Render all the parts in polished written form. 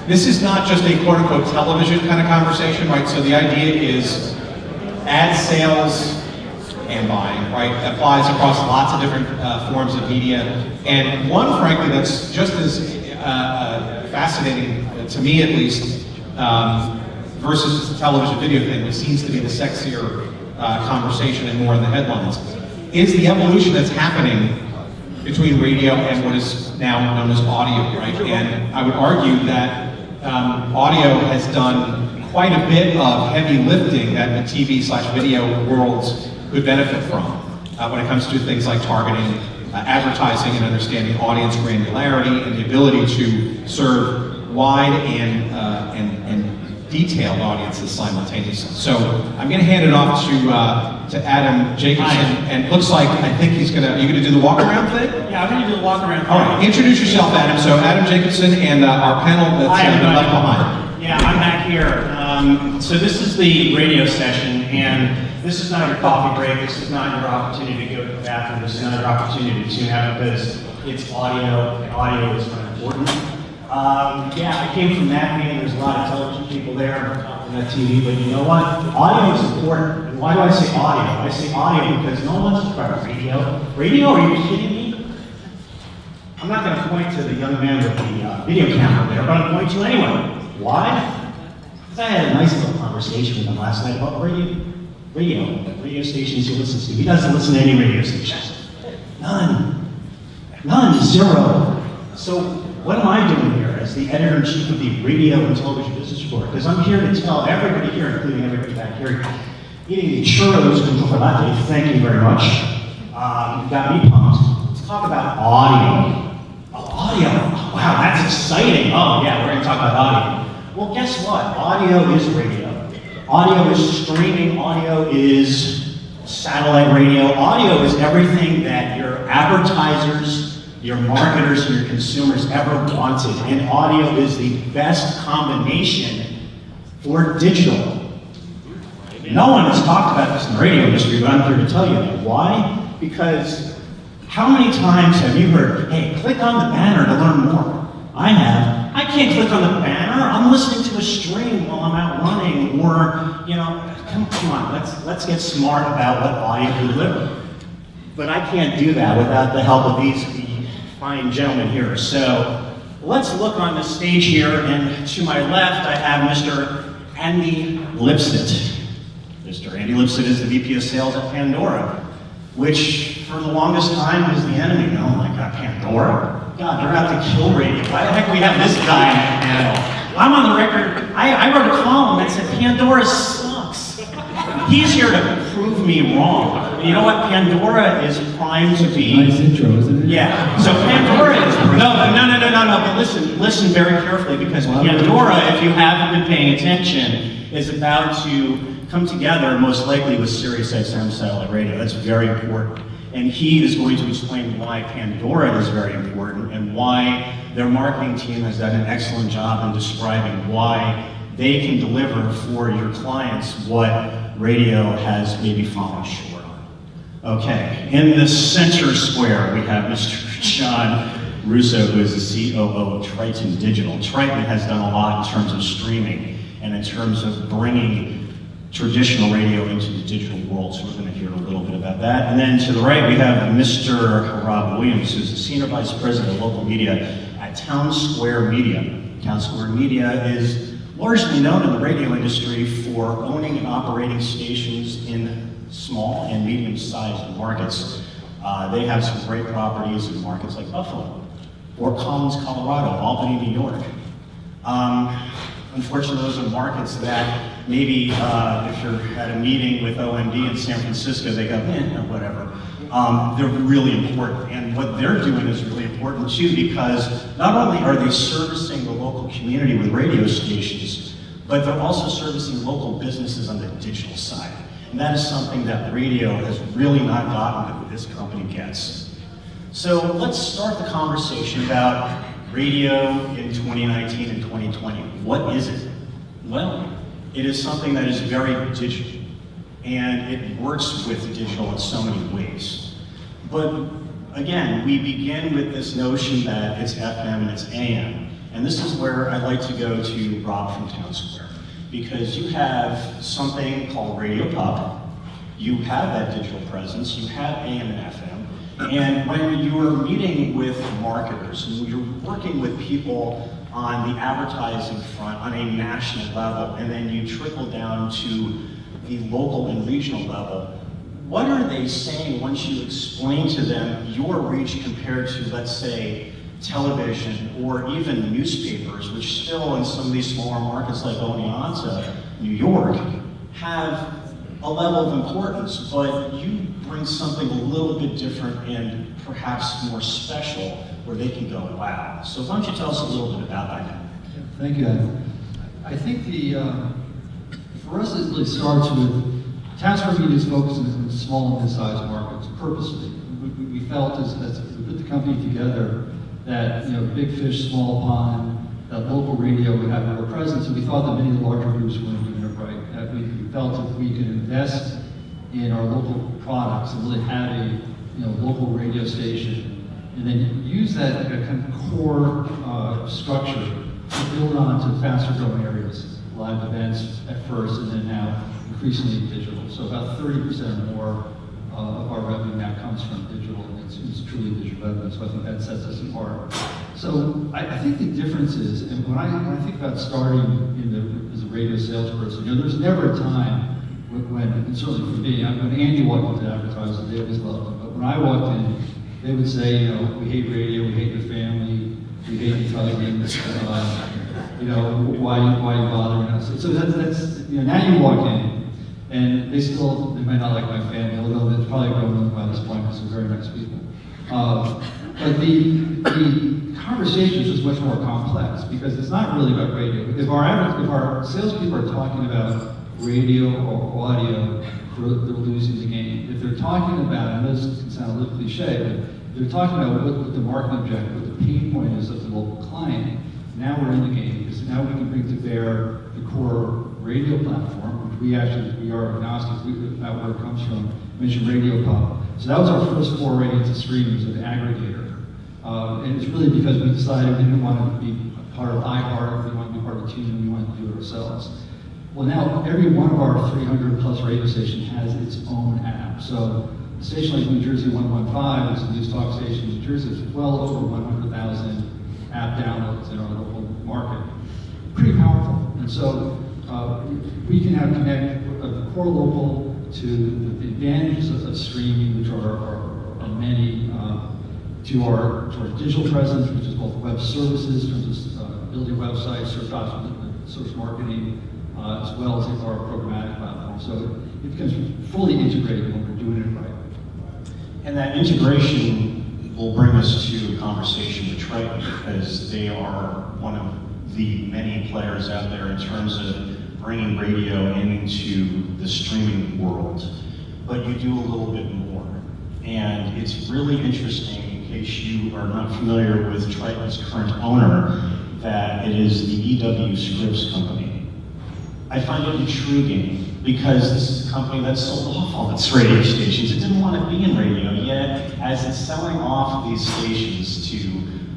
This is not just a quote-unquote television kind of conversation, right? So the idea is ad sales and buying, right? Applies across lots of different forms of media. And one, frankly, that's just as fascinating, to me at least, versus the television video thing, which seems to be the sexier conversation and more in the headlines, is the evolution that's happening between radio and what is now known as audio, right? And I would argue that audio has done quite a bit of heavy lifting that the TV/video worlds could benefit from when it comes to things like targeting, advertising, and understanding audience granularity and the ability to serve wide and detailed audiences simultaneously. So I'm going to hand it off to Adam Jacobson, and it looks like I think he's going to. Are you going to do the walk around thing? Yeah, I'm going to do the walk around thing. All right, introduce yourself, Adam. So Adam Jacobson and our panel that's left behind. Yeah, I'm back here. So this is the radio session, and this is not your coffee break. This is not your opportunity to go to the bathroom. This is not your opportunity to tune out because it's audio, and audio is important. Yeah, I came from that meeting. There's a lot of television people there on that TV, but you know what? Audio is important. And why do I say audio? I say audio because no one wants to talk about radio. Radio? Are you kidding me? I'm not going to point to the young man with the video camera there, but I'm going to anyway. Why? Because I had a nice little conversation with him last night about radio stations he listens to. He doesn't listen to any radio stations. None, zero. So what am I doing here as the editor-in-chief of the Radio and Television Business Report? Because I'm here to tell everybody here, including everybody back here, eating the churros con chocolate, thank you very much. You got me pumped. Let's talk about audio. Audio, wow, that's exciting. Oh yeah, we're going to talk about audio. Well, guess what? Audio is radio. Audio is streaming. Audio is satellite radio. Audio is everything that your advertisers, your marketers, and your consumers ever wanted. And audio is the best combination for digital. No one has talked about this in the radio industry, but I'm here to tell you that. Why? Because how many times have you heard, hey, click on the banner to learn more? I have. I can't click on the banner. I'm listening to a stream while I'm out running, or, you know, come on, let's get smart about what audio can deliver. But I can't do that without the help of these fine gentlemen here. So let's look on the stage here, and to my left I have Mr. Andy Lipset. Mr. Andy Lipset is the VP of Sales at Pandora, which for the longest time was the enemy. Oh my God, Pandora? God, they're out to kill radio. Why the heck do we have this guy on the panel? I'm on the record. I wrote a column that said Pandora sucks. He's here to prove me wrong. You know what? Pandora is primed to be. Nice intro, isn't it? Yeah. So Pandora is. No. But listen very carefully, because Pandora, if you haven't been paying attention, is about to come together most likely with Sirius XM satellite radio. That's very important. And he is going to explain why Pandora is very important and why their marketing team has done an excellent job in describing why they can deliver for your clients what radio has maybe fallen short on. Okay, in the center square we have Mr. John Rosso, who is the COO of Triton Digital. Triton has done a lot in terms of streaming and in terms of bringing traditional radio into the digital world, so we're going to hear a little bit about that. And then to the right we have Mr. Rob Williams, who's the Senior Vice President of Local Media at Townsquare Media. Townsquare Media is largely known in the radio industry for owning and operating stations in small and medium-sized markets. They have some great properties in markets like Buffalo, Fort Collins, Colorado, Albany, New York. Unfortunately, those are markets that maybe if you're at a meeting with OMD in San Francisco, they go, whatever. They're really important, and what they're doing is really important too, because not only are they servicing the local community with radio stations, but they're also servicing local businesses on the digital side. And that is something that radio has really not gotten that this company gets. So let's start the conversation about radio in 2019 and 2020. What is it? Well, it is something that is very digital, and it works with digital in so many ways. But again, we begin with this notion that it's FM and it's AM. And this is where I'd like to go to Rob from Townsquare, because you have something called Radio Pub, you have that digital presence, you have AM and FM, and when you are meeting with marketers, and you're working with people on the advertising front on a national level, and then you trickle down to the local and regional level, what are they saying once you explain to them your reach compared to, let's say, television or even newspapers, which still in some of these smaller markets like Oneonta, New York, have a level of importance, but you bring something a little bit different and perhaps more special where they can go, wow. So why don't you tell us a little bit about that now? Thank you, Adam. I think for us it really starts with Townsquare Media's focus in small and mid-sized markets purposely. We felt as we put the company together that big fish, small pond, that local radio would have a real presence, and we thought that many of the larger groups weren't doing it right. That we felt if we could invest in our local products and really have a local radio station, and then use that kind of core structure to build on to faster growing areas, live events at first, and then now increasingly digital. So about 30% or more of our revenue now comes from digital, and it's truly digital revenue, so I think that sets us apart. So I think the difference is, and when I think about starting as a radio salesperson, there's never a time when, and certainly for me, when Andy walked into advertising, they always loved it, but when I walked in, they would say, we hate radio, we hate your family, we hate the Italians, why are you bothering us? So that's now you walk in, and they might not like my family, although they're probably grown up by this point because they're very nice people. But the conversation is just much more complex because it's not really about radio. If our salespeople are talking about radio or audio, they're losing the game. If they're talking about, and this can sound a little cliche, but they're talking about what the marketing objective, what the pain point is of the local client, now we're in the game because now we can bring to bear the core radio platform, which we are agnostic about where it comes from. I mentioned Radio Pub. So that was our first foray into streaming as an aggregator. And it's really because we decided we didn't want to be a part of iHeart, we wanted to be part of Triton, and we wanted to do it ourselves. Well, now every one of our 300 plus radio stations has its own app. So a station like New Jersey 115 is a news talk station in New Jersey. It's well over 100,000 app downloads in our local market. Pretty powerful. And so we can now connect the core local to the advantages of streaming, which are many, to our digital presence, which is both web services, in terms of building websites, search marketing, as well as our programmatic platform. So it becomes fully integrated when we're doing it right. And that integration will bring us to a conversation with Triton because they are one of the many players out there in terms of bringing radio into the streaming world. But you do a little bit more. And it's really interesting, in case you are not familiar with Triton's current owner, that it is the EW Scripps company. I find it intriguing because this is a company that sold off all its radio stations. It didn't want to be in radio, yet as it's selling off these stations to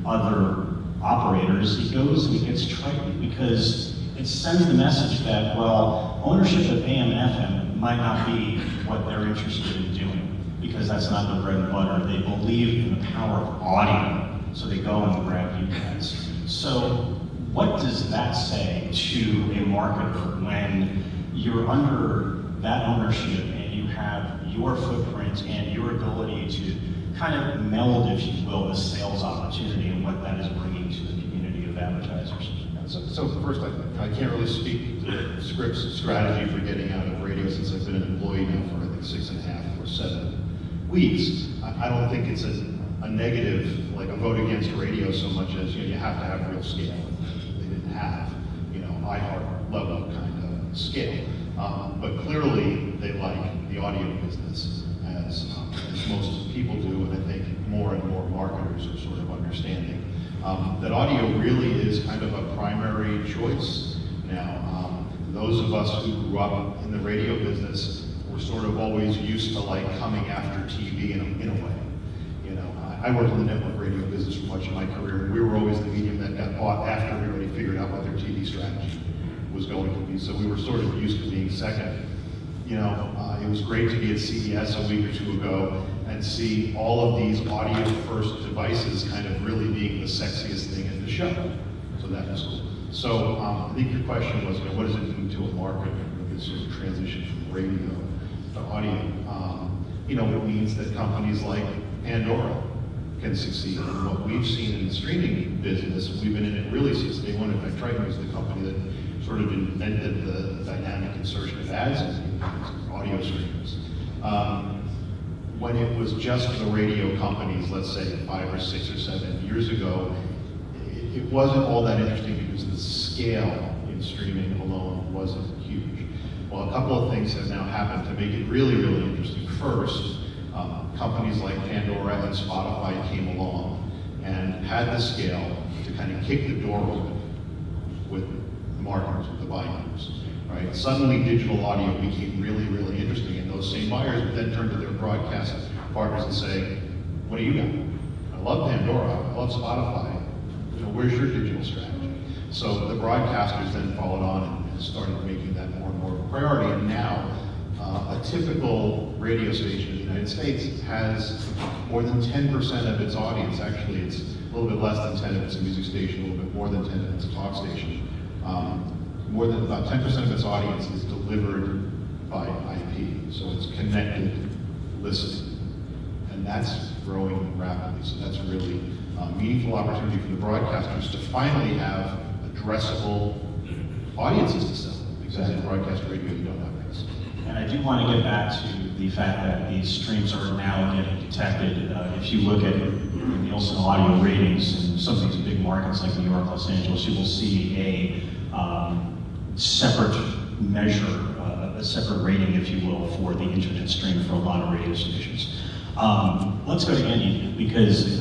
other operators, it goes and it gets Triton because it sends the message that, well, ownership of AM and FM might not be what they're interested in doing because that's not their bread and butter. They believe in the power of audio, so they go and grab you guys. So what does that say to a marketer when you're under that ownership and you have your footprint and your ability to kind of meld, if you will, the sales opportunity and what that is bringing to the community of advertisers? So first, I can't really speak to Scripps' strategy for getting out of radio since I've been an employee now for, I think, 6.5 or 7 weeks. I don't think it's a negative, like a vote against radio so much as, you have to have real scale. They didn't have, iHeart level kind of scale. But clearly, they like the audio business, as most people do, and I think more and more marketers are sort of understanding that audio really is kind of a primary choice now. Those of us who grew up in the radio business were sort of always used to like coming after TV in a way. You know, I worked in the network radio business for much of my career, and we were always the medium that got bought after we already figured out what their TV strategy was going to be. So we were sort of used to being second. You know, it was great to be at CES a week or two ago and see all of these audio-first devices kind of really being the sexiest thing in the show. So that was cool. So I think your question was, you know, what does it mean to a market with this sort of transition from radio to audio? You know, it means that companies like Pandora can succeed. And what we've seen in the streaming business, we've been in it really since day one. In fact, Triton was the company that sort of invented the dynamic insertion of ads in audio streams. When it was just the radio companies, let's say 5 or 6 or 7 years ago, it wasn't all that interesting because the scale in streaming alone wasn't huge. Well, a couple of things have now happened to make it really, really interesting. First, companies like Pandora and Spotify came along and had the scale to kind of kick the door open with the marketers, with the buyers, right? Suddenly digital audio became really, really interesting, and those same buyers would then turn to their broadcast partners and say, what do you got? I love Pandora, I love Spotify, you know, where's your digital strategy? So the broadcasters then followed on and started making that more and more of a priority, and now a typical radio station in the United States has more than 10% of its audience, actually it's a little bit less than 10 if it's a music station, a little bit more than 10 if it's a talk station. More than about 10% of its audience is delivered by IP, so it's connected listening, and that's growing rapidly. So that's a really meaningful opportunity for the broadcasters to finally have addressable audiences to sell, because in broadcast radio you don't have this. And I do want to get back to the fact that these streams are now getting detected. If you look at Nielsen audio ratings in some of these big markets like New York, Los Angeles, you will see a separate measure, a separate rating, if you will, for the internet stream for a lot of radio stations. Let's go to Andy, because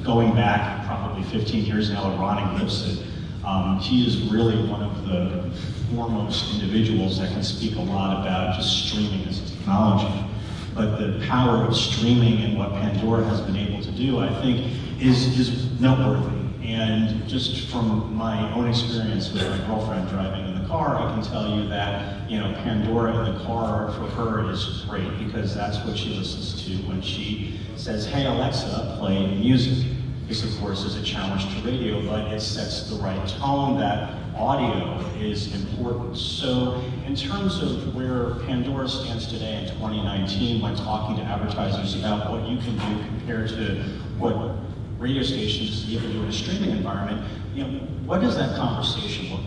going back probably 15 years now at running Lipset, he is really one of the foremost individuals that can speak a lot about just streaming as a technology. But the power of streaming and what Pandora has been able to do, I think, is noteworthy. And just from my own experience with my girlfriend driving in the car, I can tell you that, you know, Pandora in the car for her is great, because that's what she listens to when she says, hey Alexa, play music. This, of course, is a challenge to radio, but it sets the right tone that audio is important. So in terms of where Pandora stands today in 2019, when talking to advertisers about what you can do compared to what radio stations even do in a streaming environment, you know, what does that conversation look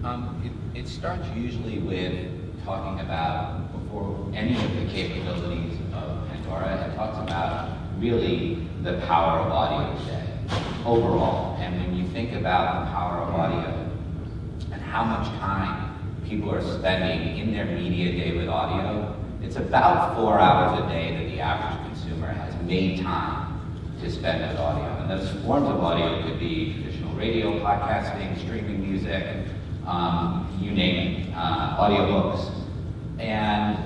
like? It starts usually with talking about, before any of the capabilities of Pandora, it talks about really the power of audio today, overall. And when you think about the power of audio and how much time people are spending in their media day with audio, it's about 4 hours a day that the average consumer has made time to spend with audio. And those forms of audio could be traditional radio, podcasting, streaming music, you name it, audiobooks. And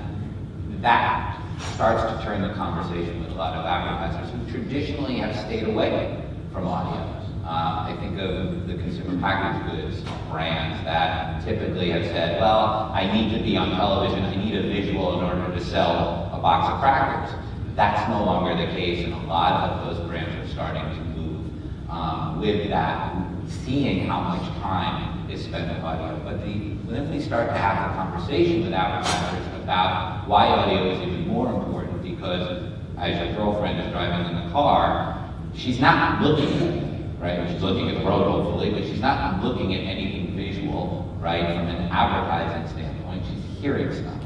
that starts to turn the conversation with a lot of advertisers who traditionally have stayed away from audio. I think of the consumer packaged goods brands that typically have said, well, I need to be on television, I need a visual in order to sell a box of crackers. That's no longer the case, and a lot of those brands are starting to move with that, seeing how much time is spent with audio. But when we start to have the conversation with advertisers about why audio is even more important, because as your girlfriend is driving in the car, she's not looking at anything, right? She's looking at the road, hopefully, but she's not looking at anything visual, right? From an advertising standpoint, she's hearing stuff.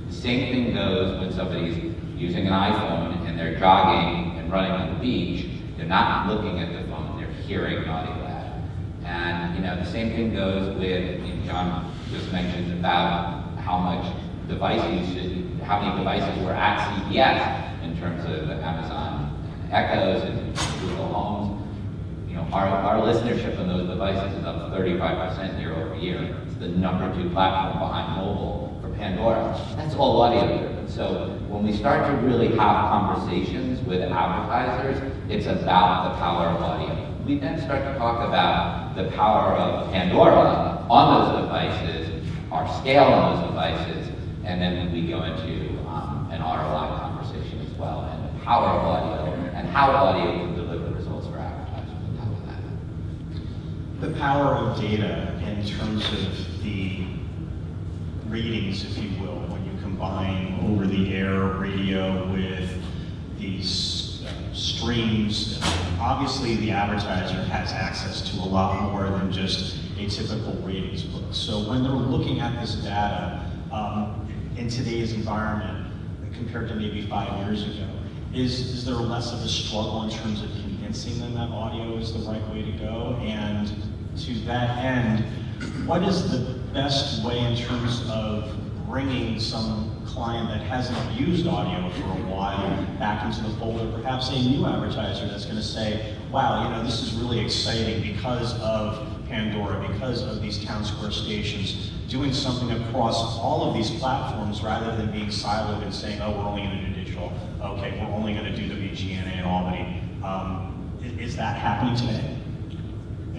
The same thing goes when somebody's using an iPhone and they're jogging and running on the beach. They're not looking at the phone, they're hearing an audio ad. And you know, the same thing goes with, you know, John just mentioned about how much device usage, how many devices were at CES in terms of Amazon Echoes and Google Homes. You know, our listenership on those devices is up 35% year over year. It's the #2 platform behind mobile for Pandora. That's all audio driven. And so when we start to really have conversations with advertisers, it's about the power of audio. We then start to talk about the power of Pandora on those devices, our scale on those devices, and then we go into an ROI conversation as well, and the power of audio, and how audio can deliver results for advertisers on top of that. The power of data in terms of the ratings, if you will, when you combine over-the-air radio with these streams. Obviously, the advertiser has access to a lot more than just a typical ratings book. So when they're looking at this data in today's environment, compared to maybe 5 years ago, is there less of a struggle in terms of convincing them that audio is the right way to go? And to that end, what is the best way in terms of bringing some client that hasn't used audio for a while back into the fold, or perhaps a new advertiser that's going to say, wow, you know, this is really exciting because of Pandora, because of these Townsquare stations, doing something across all of these platforms rather than being siloed and saying, oh, we're only going to do digital, okay, we're only going to do the VGNA in Albany. Is that happening today?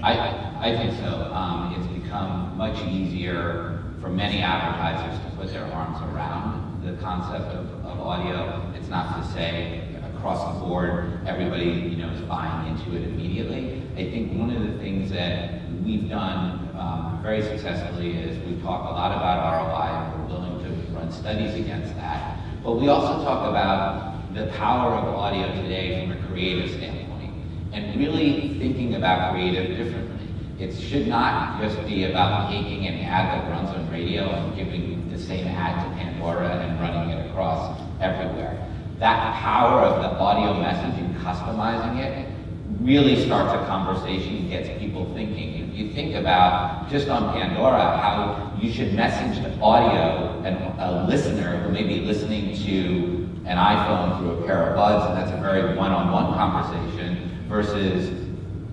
I think so. It's become much easier for many advertisers to put their arms around the concept of audio. It's not to say across the board everybody is buying into it immediately. I think one of the things that we've done very successfully is we talk a lot about ROI, and we're willing to run studies against that. But we also talk about the power of audio today from a creative standpoint, and really thinking about creative differently. It should not just be about taking an ad that runs on radio and giving the same ad to Pandora and running it across everywhere. That power of the audio message and customizing it really starts a conversation and gets people thinking. If you think about, just on Pandora, how you should message the audio and a listener who may be listening to an iPhone through a pair of buds, and that's a very one-on-one conversation, versus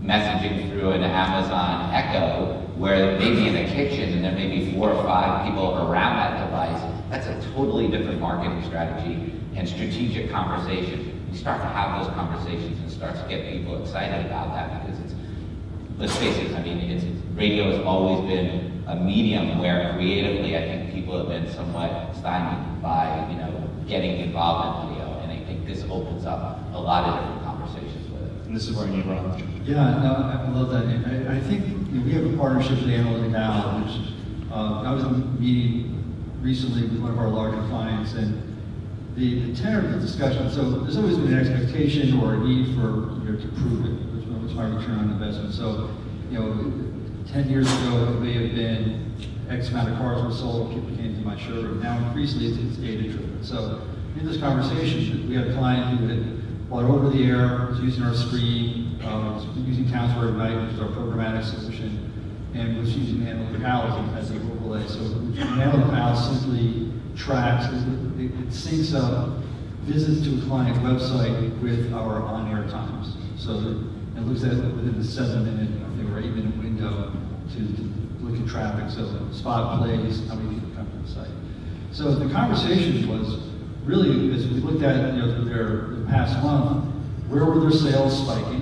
messaging through an Amazon Echo, where maybe in a kitchen and there may be 4 or 5 people around that device. That's a totally different marketing strategy and strategic conversation. You start to have those conversations and start to get people excited about that, because it's, let's face it, radio has always been a medium where creatively I think people have been somewhat stymied by getting involved in audio, and I think this opens up a lot of different conversations with it. And this is where I need Rob. Yeah, no, I love that. And I think we have a partnership with Analytic Now, which I was in a meeting recently with one of our larger clients, and the tenor of the discussion, so there's always been an expectation or a need for to prove it, what's my return on investment. So, 10 years ago it may have been X amount of cars were sold, people came to my showroom. Now increasingly it's data driven. So in this conversation, we had a client who had bought over the air, was using our screen, was using Townsquare Ignite, which is our programmatic solution, and was using Analytic Now as a overlay. So Analytic Now simply tracks, it syncs up visits to a client website with our on-air times. So it looks at it within the 7-minute, I think, or 8-minute window to look at traffic. So spot plays, how many people come to the site. So the conversation was really, as we looked at the past month, where were their sales spiking?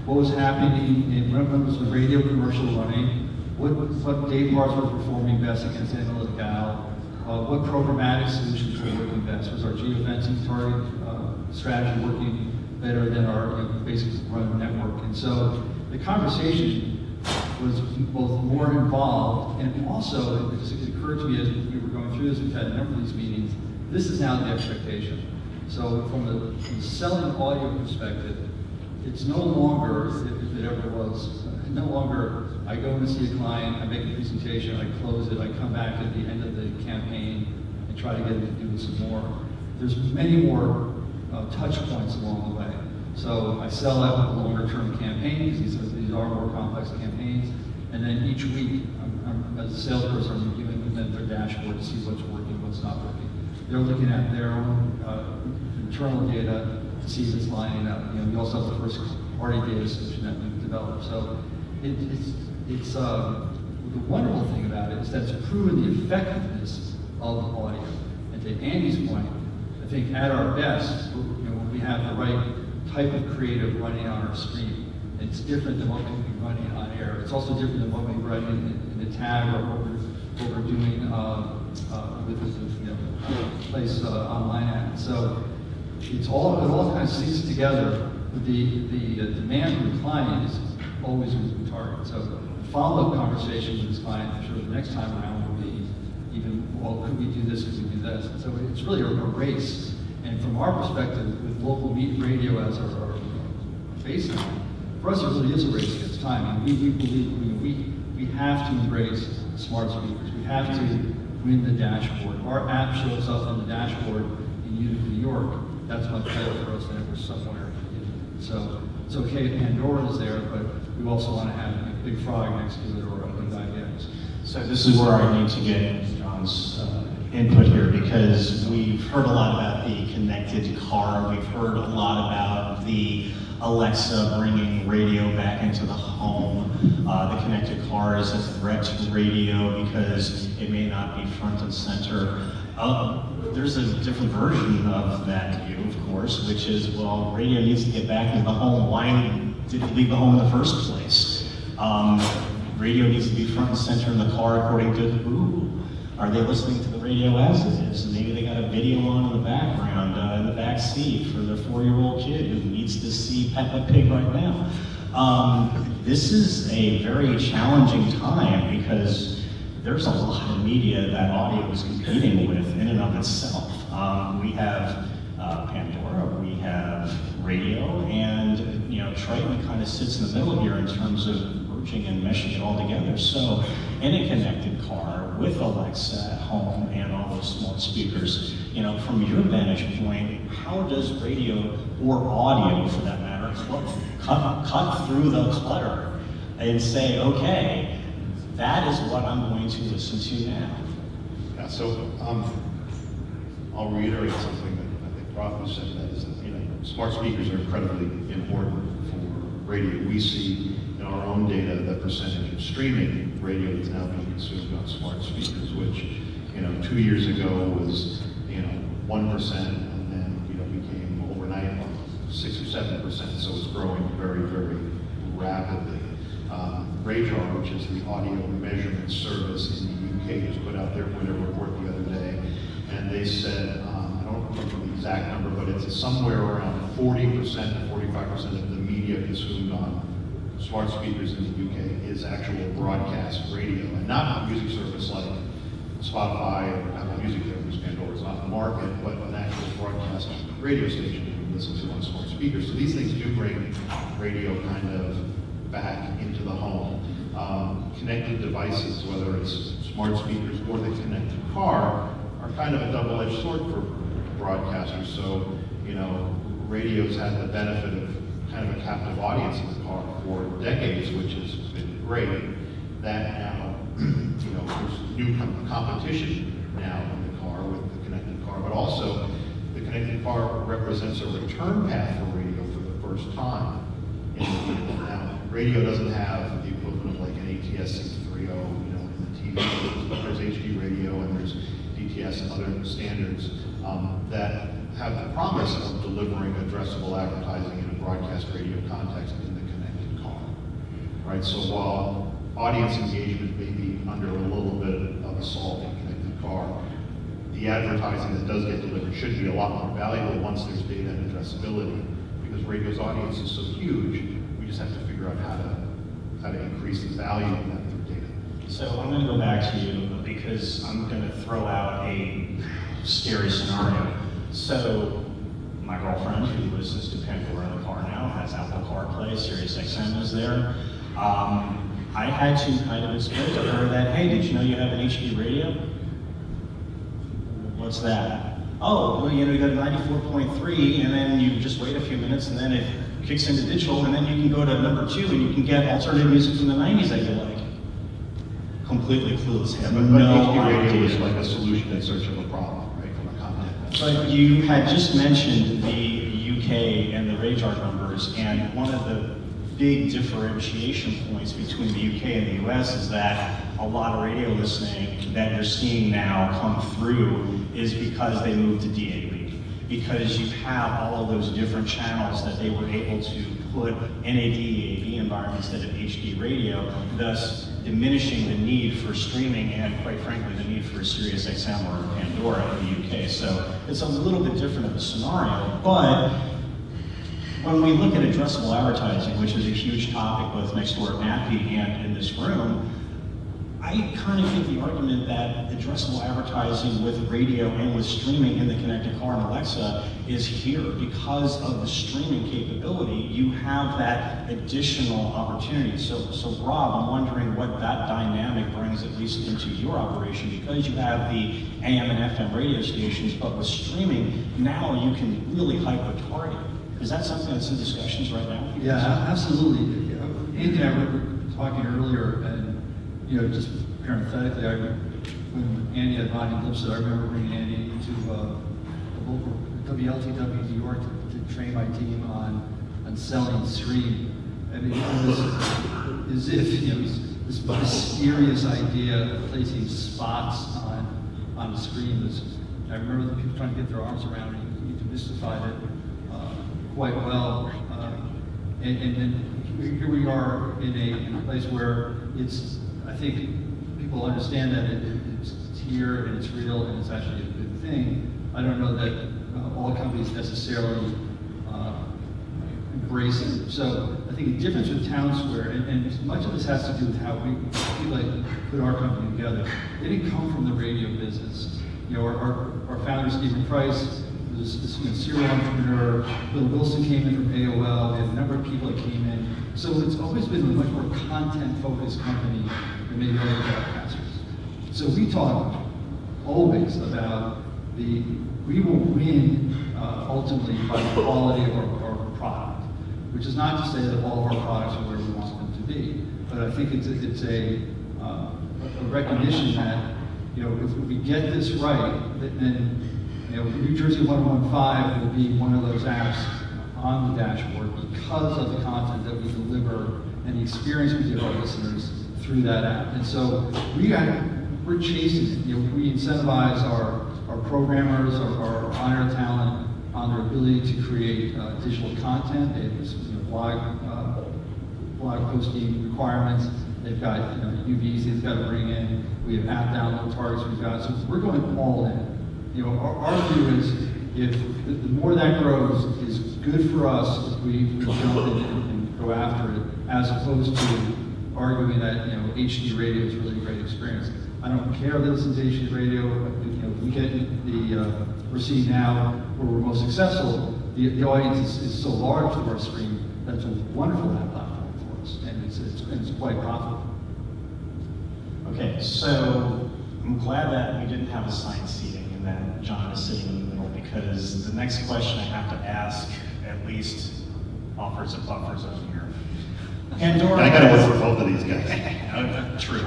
What was happening? When was the radio commercial running? What day parts were performing best against Analytic Now? What programmatic solutions were working best? Was our geofencing target strategy working better than our basic run network? And so the conversation was both more involved, and also it occurred to me as we were going through this, we've had a number of these meetings, this is now the expectation. So from the selling audio perspective, it's no longer, if it ever was, no longer I go and see a client, I make a presentation, I close it, I come back at the end of the campaign and try to get them to do some more. There's many more touch points along the way. So I sell out with a longer term campaign, because these are more complex campaigns. And then each week, as a salesperson, I'm giving them their dashboard to see what's working, what's not working. They're looking at their own internal data to see if it's lining up. We also have the first party data solution that we've developed. So the wonderful thing about it is that it's proven the effectiveness of audio. And to Andy's point, think at our best, when we have the right type of creative running on our screen, it's different than what we're running on air. It's also different than what we're running in the tag or what we're doing with the place online at. So it all kind of syncs together. The demand from the client is always moving target. So the follow-up conversation with this client, I'm sure the next time around will be even, well, could we do this, could we do this? And so it's really a race. And from our perspective, with local radio as our baseline, for us it really is a race against time. And we believe we have to embrace smart speakers. We have to win the dashboard. Our app shows up on the dashboard in Utica, New York. That's much better for us than if we're somewhere. So it's okay if Pandora is there, but we also want to have a Big Frog next to it or a Big IBX. So this is where I need to get John's input here, because we've heard a lot about the connected car. We've heard a lot about the Alexa bringing radio back into the home. The connected car is a threat to radio because it may not be front and center. There's a different version of that view, of course, which is, well, radio needs to get back into the home. Why did it leave the home in the first place? Radio needs to be front and center in the car according to who? Are they listening to the radio as it is? And maybe they got a video on in the background, in the back seat for their 4-year-old kid who needs to see Peppa Pig right now. This is a very challenging time because there's a lot of media that audio is competing with in and of itself. We have Pandora, we have radio, and Triton kind of sits in the middle here in terms of merging and meshing it all together. So in a connected car with Alexa at home and all those smart speakers, from your vantage point, how does radio or audio for that matter cut through the clutter and say, okay, that is what I'm going to listen to now? Yeah, so I'll reiterate something that I think Rob said, that is that smart speakers are incredibly important for radio. We see in our own data the percentage of streaming radio that's now being consumed on smart speakers, which 2 years ago was 1%, and then became overnight 6 or 7%. So it's growing very, very rapidly. Radar, which is the audio measurement service in the UK, just put out their winter report the other day, and they said, I don't remember the exact number, but it's somewhere around 40% to 45% of the media consumed on smart speakers in the UK is actual broadcast radio, and not a music service like Spotify or Apple Music, because Pandora is not in the market, but an actual broadcast radio station you can listen to on smart speakers. So these things do bring radio kind of back into the home. Connected devices, whether it's smart speakers or the connected car, are kind of a double-edged sword for broadcasters. So, radio's had the benefit of kind of a captive audience in the car for decades, which has been great. That now, there's new competition now in the car with the connected car, but also the connected car represents a return path for radio for the first time in the vehicle. Now, radio doesn't have the equivalent of like an ATS 630, in the TV, but there's HD radio and there's DTS and other standards that have the promise of delivering addressable advertising in a broadcast radio context in the connected car, right? So while audience engagement may be under a little bit of assault in connected car, the advertising that does get delivered should be a lot more valuable once there's data and addressability, because radio's audience is so huge, we just have to figure out how to increase the value of that through data. So I'm going to go back to you because I'm going to throw out a scary scenario. So my girlfriend, who listens to Pandora in the car now, has Apple CarPlay, Sirius XM is there. I had to kind of explain to her that, hey, did you know you have an HD radio? What's that? Oh, well, you go to 94.3, and then you just wait a few minutes, and then it kicks into digital, and then you can go to number 2, and you can get alternative music from the 90s that you like. Completely clueless. Yeah, but HD radio is like a solution in search of a problem, right, from a content. But you had just mentioned the UK and the radar numbers, and one of the big differentiation points between the UK and the US is that a lot of radio listening that you're seeing now come through is because they moved to DAB. because you have all of those different channels that they were able to put NAD, AV environments instead of HD radio, thus diminishing the need for streaming and, quite frankly, the need for a Sirius XM or Pandora in the UK. So it's a little bit different of a scenario, but when we look at addressable advertising, which is a huge topic both next door at NAPI and in this room, I kind of think the argument that addressable advertising with radio and with streaming in the connected car and Alexa is here because of the streaming capability. You have that additional opportunity. So Rob, I'm wondering what that dynamic brings at least into your operation, because you have the AM and FM radio stations, but with streaming, now you can really hyper-target. Is that something that's in discussions right now? Yeah, absolutely. Andy and I were talking earlier, and just parenthetically, when Andy had bought Lipset, I remember bringing Andy to WLTW New York to train my team on selling stream. I mean, it was as if this mysterious idea of placing spots on the screen. I remember the people trying to get their arms around it. He demystified it quite well. And then here we are in a place where I think people understand that it's here and it's real and it's actually a good thing. I don't know that all companies necessarily embrace it. So I think the difference with Townsquare, and much of this has to do with how we put our company together. They didn't come from the radio business. Our founder, Stephen Price, was this serial entrepreneur. Bill Wilson came in from AOL. We had a number of people that came in. So it's always been a much more content-focused company than maybe other broadcasters. So we talk always about we will win ultimately by the quality of our product, which is not to say that all of our products are where we want them to be, but I think it's a recognition that if we get this right, then New Jersey 115 will be one of those apps on the dashboard because of the content that we deliver and the experience we give our listeners through that app. And so we're chasing it. We incentivize our programmers, our on-air talent on their ability to create digital content. They have this, blog posting requirements. They've got UVs they've got to bring in. We have app download targets we've got. So we're going all in. Our view is if the more that grows is good for us if we jump in and go after it, as opposed to arguing that HD radio is really a great experience. I don't care that it's HD radio. We get we're seeing now where we're most successful. The audience is so large to our stream that it's a wonderful ad platform for us, and it's quite profitable. Okay, so I'm glad that we didn't have assigned seating and that John is sitting in the middle, because the next question I have to ask at least offers a buffer zone here. Pandora. I gotta work for both of these guys. True.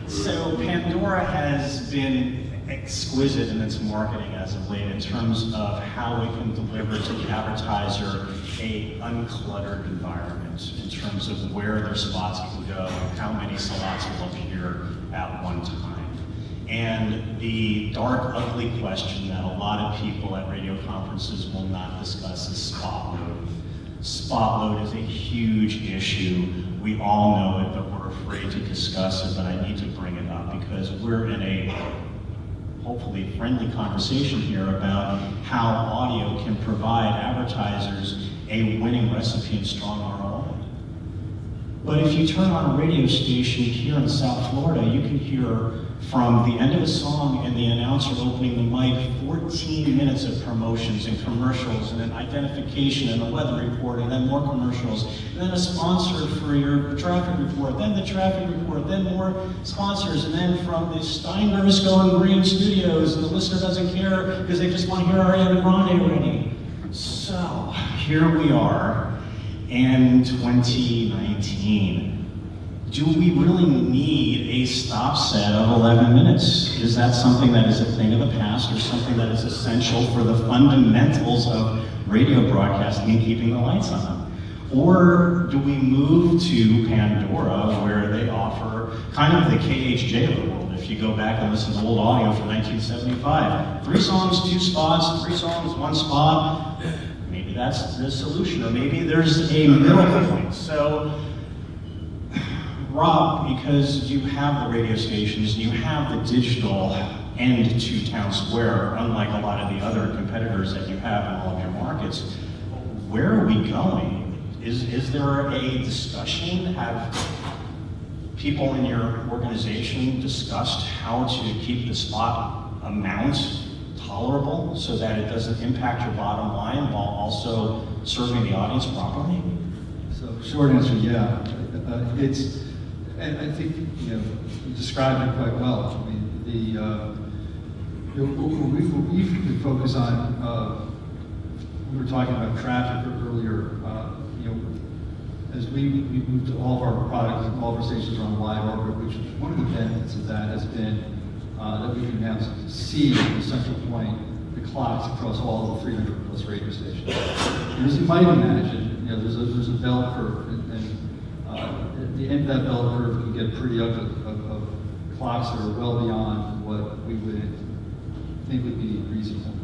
So Pandora has been exquisite in its marketing as of late in terms of how it can deliver to the advertiser a uncluttered environment in terms of where their spots can go and how many slots will appear at one time. And the dark, ugly question that a lot of people at radio conferences will not discuss is spot load. Spot load is a huge issue. We all know it, but we're afraid to discuss it, but I need to bring it up because we're in a hopefully friendly conversation here about how audio can provide advertisers a winning recipe and strong ROI. But if you turn on a radio station here in South Florida, you can hear from the end of a song and the announcer opening the mic, 14 minutes of promotions and commercials and an identification and a weather report and then more commercials, and then a sponsor for your traffic report, then the traffic report, then more sponsors, and then from the Steiners Going Green Studios, and the listener doesn't care because they just want to hear Ariana Grande already. So here we are in 2019. Do we really need a stop set of 11 minutes? Is that something that is a thing of the past or something that is essential for the fundamentals of radio broadcasting and keeping the lights on? Or do we move to Pandora, where they offer kind of the KHJ of the world? If you go back and listen to old audio from 1975, 3 songs, 2 spots, 3 songs, 1 spot, maybe that's the solution, or maybe there's a middle point. So, Rob, because you have the radio stations, you have the digital end to Townsquare, unlike a lot of the other competitors that you have in all of your markets, where are we going? Is there a discussion? Have people in your organization discussed how to keep the spot amount tolerable so that it doesn't impact your bottom line while also serving the audience properly? So short answer, yeah. And I think you described it quite well. I mean, what we focus on. We were talking about traffic earlier. As we moved to all of our products and all of our stations are on live orbit, which one of the benefits of that has been that we can now see the central point, the clocks across all of the 300 plus radio stations. And as you might imagine, there's a bell curve, and at the end of that bell curve can get pretty ugly of clocks that are well beyond what we would think would be reasonable,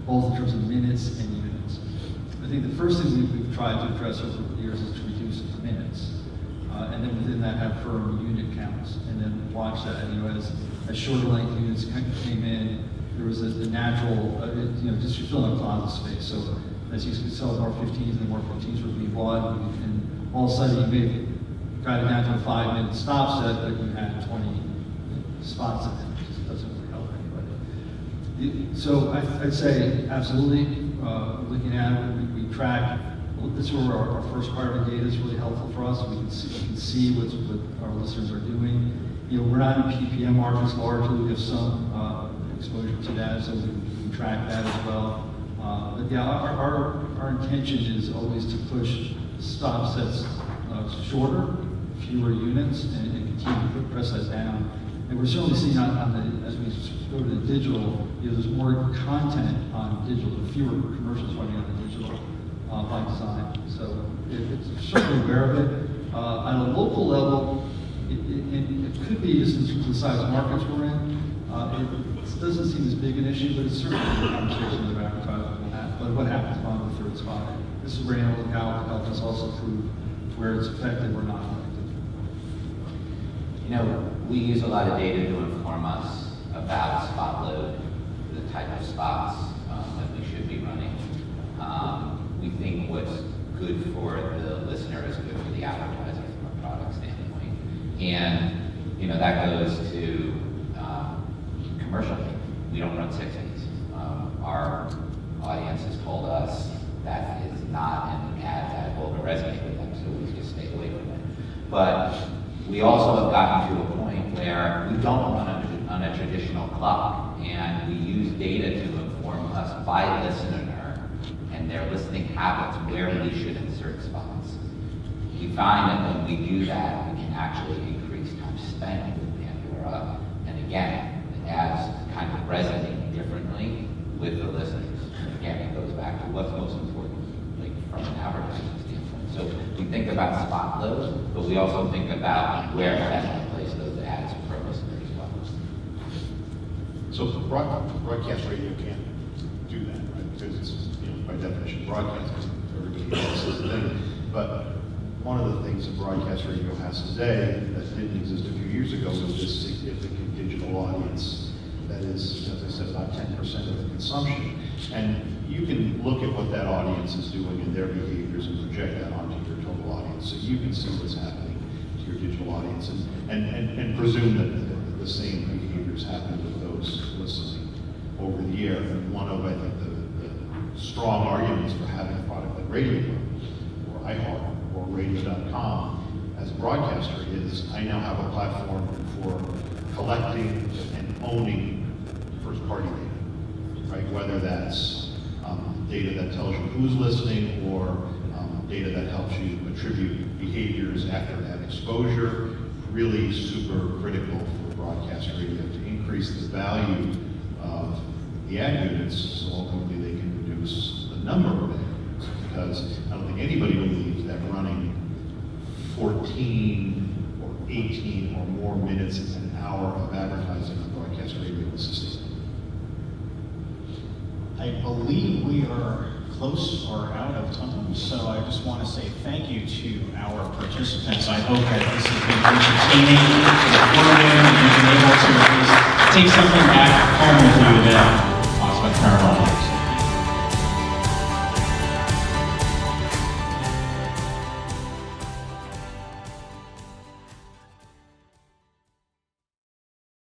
both in terms of minutes and units. I think the first thing we've tried to address over the years is to reduce minutes, and then within that have firm unit counts, and then watch that. As shorter length units came in, there was the natural, just you fill in closet space. So as you could sell more 15s, and more 15s were being bought, and all of a sudden you may have got it down to a 5-minute stop set, but you had 20 spots in it. It just doesn't really help anybody. So I'd say absolutely. Looking at it, we track. This is where our first party data is really helpful for us. We can see what our listeners are doing. We're not in PPM markets largely. We have some exposure to that, so we can track that as well. But yeah, our intention is always to push stop sets shorter, fewer units, and continue to press that down. And we're certainly seeing as we go to the digital, there's more content on digital, fewer commercials running on the digital by design. So it's certainly aware of it. On a local level, it could be just in terms of the size of markets we're in. It doesn't seem as big an issue, but it's certainly a conversation that advertisers will have. But what happens on the third spot? This is where analytic help us also prove where it's effective or not effective. We use a lot of data to inform us about spot load, the type of spots that we should be running. We think what's good for the listener is good for the advertiser from a product standpoint. And, that goes to commercial. We don't run 60s. Our audience has told us that is not an ad that will resonate with them, so we just stay away from it. But we also have gotten to a point where we don't run on a traditional clock, and we use data to inform us by listener and their listening habits where we should insert spots. We find that when we do that, we can actually increase time spent with Pandora, and again, the ads kind of resonate differently with the listeners. Again, it goes back to what's most important, from an advertising standpoint. So we think about spot load, but we also think about where best to place those ads for listeners as well. So broadcast radio can't do that, right? Because it's, by definition, broadcast. Everybody else is the thing. But one of the things that broadcast radio has today that didn't exist a few years ago was this significant digital audience that is, as I said, about 10% of the consumption. And you can look at what that audience is doing in their behaviors and project that onto your total audience. So you can see what's happening to your digital audience and presume that the same behaviors happen with those listening over the air. And one of, I think, the strong arguments for having a product like Radio or iHeart or Radio.com as a broadcaster is I now have a platform for collecting and owning first-party data, right? Whether that's data that tells you who's listening or data that helps you attribute behaviors after that exposure, really super critical for broadcast radio to increase the value of the ad units so ultimately they can reduce the number of ad units, because I don't think anybody believes that we're 14 or 18 or more minutes an hour of advertising on broadcast radio system. I believe we are close or out of time, so I just want to say thank you to our participants. I hope that this has been entertaining, informative, and you've been able to at least take something back home with you that